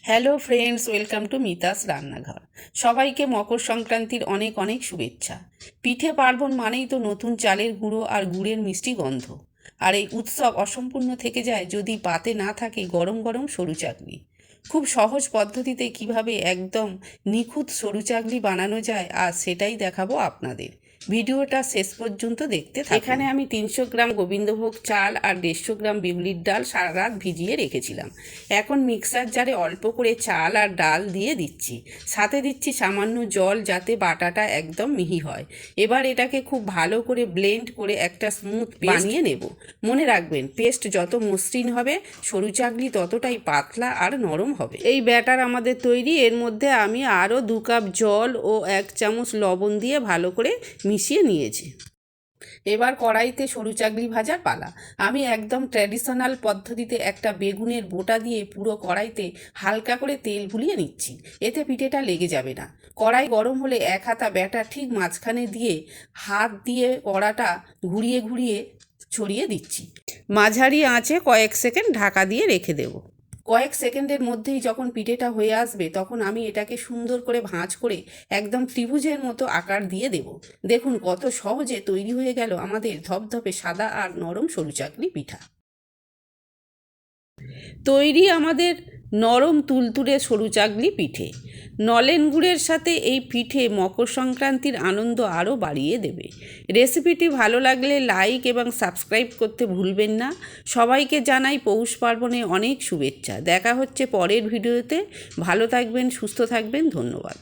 Hello friends, welcome to Mita's রান্নাঘর। সবাইকে মকর সংক্রান্তির অনেক অনেক শুভেচ্ছা। পিঠে পার্বণ মানেই তো নতুন চালের গুঁড়ো আর গুড়ের মিষ্টি গন্ধ। আর এই উৎসব অসম্পূর্ণ থেকে যায় যদি পাতে না থাকে গরম গরম সরু চাকলি। খুব সহজ পদ্ধতিতে কিভাবে একদম নিখুঁত সরু চাকলি বানানো যায় আর সেটাই দেখাবো আপনাদের। ভিডিওটা শেষ পর্যন্ত দেখতে থাকুন। এখানে আমি 300 গ্রাম গোবিন্দভোগ চাল আর 150 গ্রাম বিউলির ডাল সারা রাত ভিজিয়ে রেখেছিলাম। এখন মিক্সার জারে অল্প করে চাল আর ডাল দিয়ে দিচ্ছি, সাথে দিচ্ছি সামান্য জল যাতে বাটাটা একদম মিহি হয়। এবার এটাকে খুব ভালো করে ব্লেন্ড করে একটা স্মুথ বানিয়ে নেব। মনে রাখবেন, পেস্ট যত মসৃণ হবে সরু চাকলি ততটাই পাতলা আর নরম হবে। এই ব্যাটার আমাদের তৈরি। এর মধ্যে আমি আরও 2 কাপ জল ও 1 চামচ লবণ দিয়ে ভালো করে মিশিয়ে নিয়েছি। এবার কড়াইতে সরু চাকলি ভাজার পালা। আমি একদম ট্র্যাডিশনাল পদ্ধতিতে একটা বেগুনের বোটা দিয়ে পুরো কড়াইতে হালকা করে তেল ভুলিয়ে নিচ্ছি, এতে পিঠেটা লেগে যাবে না। কড়াই গরম হলে 1 হাতা ব্যাটার ঠিক মাঝখানে দিয়ে হাত দিয়ে কড়াটা ঘুরিয়ে ঘুরিয়ে ছড়িয়ে দিচ্ছি। মাঝারি আঁচে কয়েক সেকেন্ড ঢাকা দিয়ে রেখে দেব। কয়েক সেকেন্ডের মধ্যেই যখন পিঠেটা হয়ে আসবে তখন আমি এটাকে সুন্দর করে ভাঁজ করে একদম ত্রিভুজের মতো আকার দিয়ে দেব। দেখুন কত সহজে তৈরি হয়ে গেল আমাদের ধপধপে সাদা আর নরম সরু চাকলি পিঠা। তৈরি আমাদের নরম তুলতুলে সরু চাকলি পিঠে। নলেন গুড়ের সাথে এই পিঠে মকর সংক্রান্তির আনন্দ আরও বাড়িয়ে দেবে। রেসিপিটি ভালো লাগলে লাইক এবং সাবস্ক্রাইব করতে ভুলবেন না। সবাইকে জানাই পৌষ পার্বণে অনেক শুভেচ্ছা। দেখা হচ্ছে পরের ভিডিওতে। ভালো থাকবেন, সুস্থ থাকবেন। ধন্যবাদ।